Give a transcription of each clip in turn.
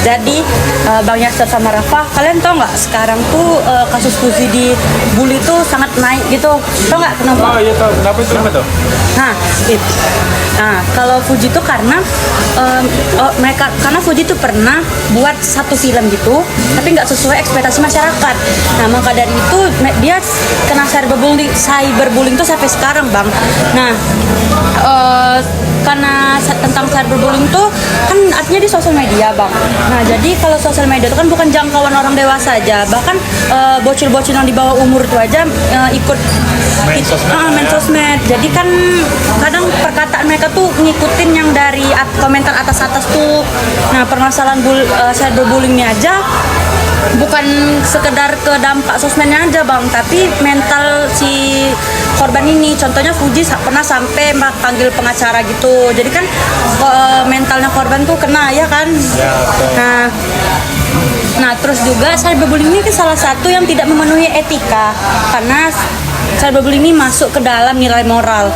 Jadi Bang Yasser sama Rafa, kalian tau nggak sekarang tuh kasus Fuji dibully tuh sangat naik gitu. Tau nggak kenapa? Oh iya tahu. Kenapa tuh? Nah, kalau Fuji tuh karena karena Fuji tuh pernah buat satu film gitu, tapi nggak sesuai ekspektasi masyarakat. Nah, maka dari itu dia kena cyberbullying tuh sampai sekarang, Bang. Nah, karena tentang cyberbullying tuh kan artinya di sosial media, Bang. Nah, jadi kalau sosial media itu kan bukan jangkauan orang dewasa aja, bahkan bocil-bocil yang di bawah umur itu aja ikut main sosmed. Jadi kan kadang perkataan mereka tuh ngikutin yang dari komentar atas-atas tuh. Nah, permasalahan cyberbullying ini aja bukan sekedar ke dampak sosmednya aja, Bang, tapi mental si korban ini. Contohnya Fuji pernah sampai panggil pengacara gitu. Jadi kan mentalnya korban tuh kena ya kan. Ya, Nah, terus juga cyberbullying ini kan salah satu yang tidak memenuhi etika karena cyberbullying ini masuk ke dalam nilai moral.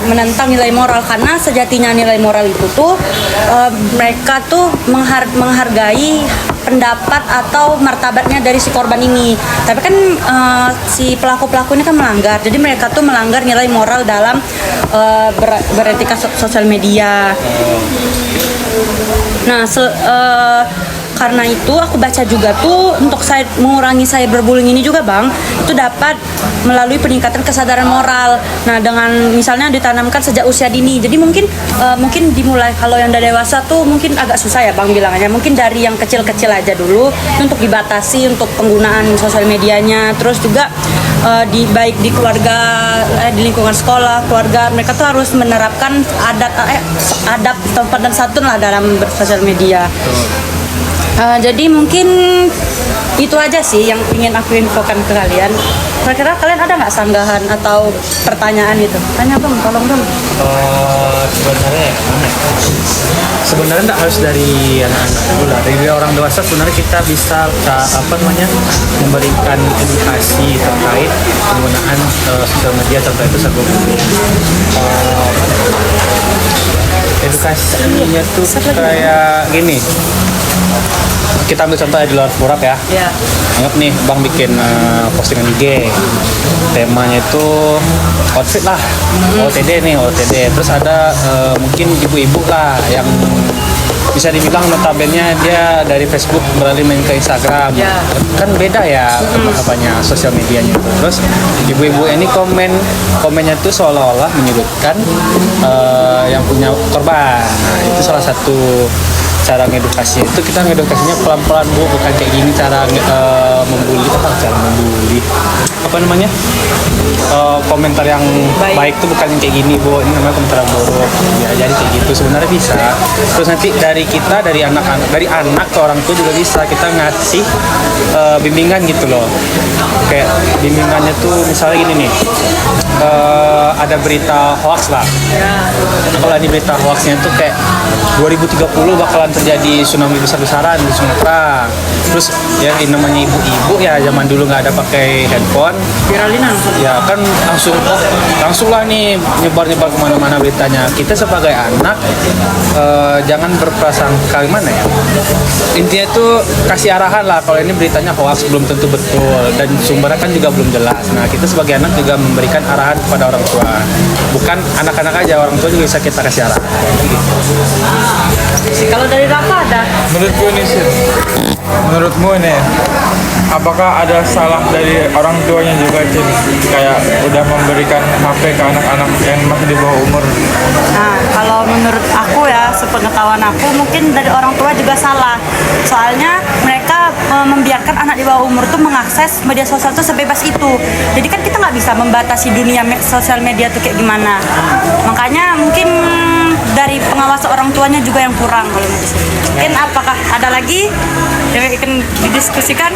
Menentang nilai moral karena sejatinya nilai moral itu tuh mereka tuh menghargai pendapat atau martabatnya dari si korban ini. Tapi kan si pelaku ini kan melanggar. Jadi mereka tuh melanggar nilai moral dalam beretika sosial media. Nah, karena itu aku baca juga tuh untuk mengurangi cyberbullying ini juga, Bang, itu dapat melalui peningkatan kesadaran moral. Nah, dengan misalnya ditanamkan sejak usia dini. Jadi mungkin dimulai kalau yang udah dewasa tuh mungkin agak susah ya, Bang, bilangannya. Mungkin dari yang kecil-kecil aja dulu untuk dibatasi untuk penggunaan sosial medianya. Terus juga baik di keluarga, di lingkungan sekolah, keluarga, mereka tuh harus menerapkan adab sopan dan santun lah dalam bersosial media. Jadi mungkin itu aja sih yang ingin aku infokan ke kalian. Kira-kira kalian ada nggak sanggahan atau pertanyaan gitu? Tanya, Bang, tolong dong. Sebenarnya nggak harus dari anak-anak dulu lah. Dari orang dewasa sebenarnya kita bisa memberikan edukasi terkait penggunaan sosial media, contoh itu cyberbullying. Edukasinya tuh kayak gini. Kita ambil contoh di luar Murab ya. Anggap nih Bang bikin postingan IG. Temanya itu outfit lah. OTD. Terus ada mungkin ibu-ibu lah yang bisa dibilang notabene dia dari Facebook beralih main ke Instagram. Kan beda ya apanya sosial medianya itu. Terus ibu-ibu ini komennya tuh seolah-olah menyudutkan yang punya korban. Nah, itu salah satu cara ngedukasinya. Itu kita ngedukasinya pelan-pelan, Bu, bukan kayak gini cara membuli. Apa namanya? Komentar yang baik tuh bukan yang kayak gini, Bu. Ini namanya komentar buruk. Ya, jadi kayak gitu sebenarnya bisa. Terus nanti dari anak-anak, dari anak ke orang tua juga bisa kita ngasih bimbingan gitu loh. Kayak bimbingannya tuh misalnya gini nih. Ada berita hoax lah. Kalau di berita hoaxnya tuh kayak 2030 bakalan terjadi tsunami besar-besaran di Sumatera. Terus ya ini namanya ibu-ibu ya, zaman dulu nggak ada pakai handphone, Viralin langsung. ya kan langsung lah nih nyebar kemana-mana beritanya. Kita sebagai anak jangan berprasangka gimana ya, intinya tuh kasih arahan lah kalau ini beritanya hoax, belum tentu betul dan sumbernya kan juga belum jelas. Nah, kita sebagai anak juga memberikan arahan kepada orang tua, bukan anak-anak aja, orang tua juga bisa kita kasih arahan gitu. Kalau dari Rafa ada? Menurutku nih sih, menurutmu nih, apakah ada salah dari orang tuanya juga, Cin? Kayak udah memberikan HP ke anak-anak yang masih di bawah umur. Nah, kalau menurut aku ya, sepengetahuan aku mungkin dari orang tua juga salah. Soalnya mereka membiarkan anak di bawah umur tuh mengakses media sosial tuh sebebas itu. Jadi kan kita nggak bisa membatasi dunia sosial media tuh kayak gimana. Makanya mungkin dari pengawas orang tuanya juga yang kurang kalau menurut saya. Mungkin apakah ada lagi yang akan didiskusikan?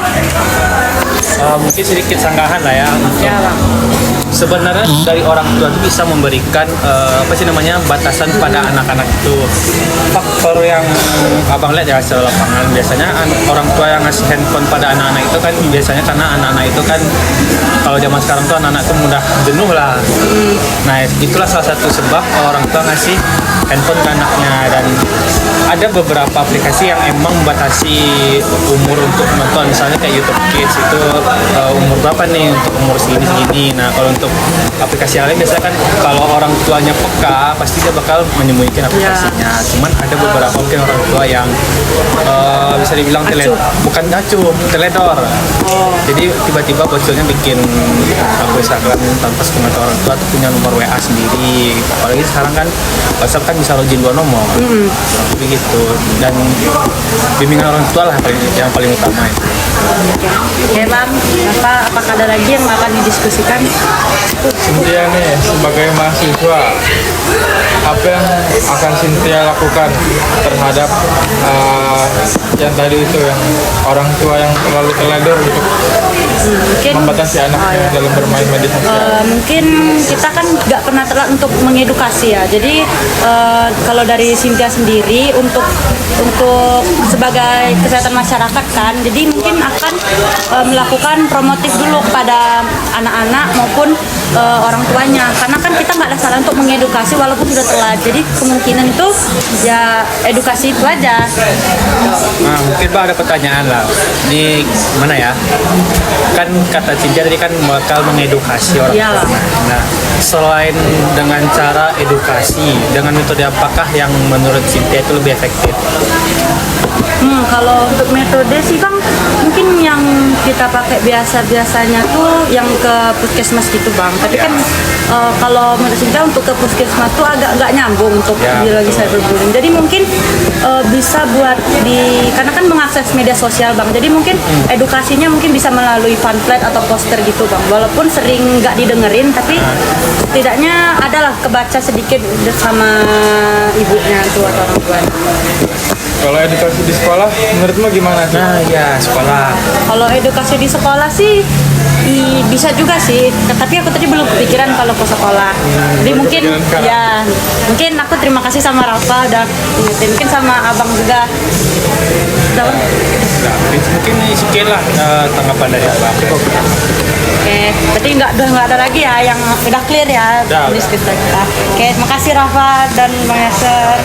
Mungkin sedikit sanggahan lah ya. Ya, Bang. sebenarnya dari orang tua itu bisa memberikan batasan pada anak-anak itu. Faktor yang abang lihat ya secara lapangan biasanya orang tua yang ngasih handphone pada anak-anak itu kan biasanya karena anak-anak itu kan kalau zaman sekarang tuh anak-anak itu mudah jenuh lah. Nah itulah salah satu sebab orang tua ngasih handphone ke anaknya, dan ada beberapa aplikasi yang emang membatasi umur untuk menonton, misalnya kayak YouTube Kids itu umur berapa nih untuk umur segini. Nah kalau untuk aplikasi yang lain biasanya kan kalau orang tuanya peka pasti dia bakal menyembunyikan aplikasinya. Cuman ada beberapa mungkin orang tua yang bisa dibilang bukan ngacu, teledor. Jadi tiba-tiba bocornya bikin akun Instagram tanpa sepengetahuan orang tua atau punya nomor WA sendiri. Apalagi sekarang kan WhatsApp kan bisa login 2 nomor. Begitu. Dan bimbingan orang tua lah yang paling utama itu. Oke Bang, apakah ada lagi yang akan didiskusikan? Cynthia nih sebagai mahasiswa, apa yang akan Cynthia lakukan terhadap yang tadi itu yang orang tua yang terlalu teledor untuk Mungkin membatasi anaknya dalam bermain media sosial? Mungkin kita kan nggak pernah telat untuk mengedukasi ya. Jadi kalau dari Cynthia sendiri untuk sebagai kesehatan masyarakat kan, jadi mungkin akan melakukan promotif dulu kepada anak-anak maupun orang tuanya, karena kan kita nggak ada salah untuk mengedukasi walaupun sudah telat. Jadi kemungkinan itu ya edukasi itu aja. Nah, mungkin Bang ada pertanyaan lah. Di mana ya? Kan kata Cynthia tadi kan bakal mengedukasi orang Iyalah. tua. Nah, selain dengan cara edukasi, dengan metode apakah yang menurut Cynthia itu lebih efektif? Kalau untuk metode sih Bang, mungkin yang kita pakai biasanya tuh yang ke puskesmas gitu Bang. Tapi kan kalau menurut Cynthia untuk ke puskesmas tuh agak nggak nyambung untuk biologi cyberbullying. Jadi mungkin bisa buat karena kan mengakses media sosial Bang. Jadi mungkin edukasinya mungkin bisa melalui pamflet atau poster gitu Bang. Walaupun sering nggak didengerin, tapi setidaknya adalah kebaca sedikit sama ibunya tuh atau orang tuanya. Kalau edukasi di sekolah, menurutmu gimana sih? Nah, ya sekolah. Kalau edukasi di sekolah sih bisa juga sih, tapi aku tadi belum kepikiran kalau ke sekolah. Jadi mungkin kepikiran sekarang. ya mungkin aku terima kasih sama Rafa udah ingetin, mungkin sama abang juga. Nah, mungkin sekian lah tanggapan dari abang. Oke, berarti udah nggak ada lagi ya yang udah clear ya Udah. diskusi kita. Oke, makasih Rafa dan Bang Yaser.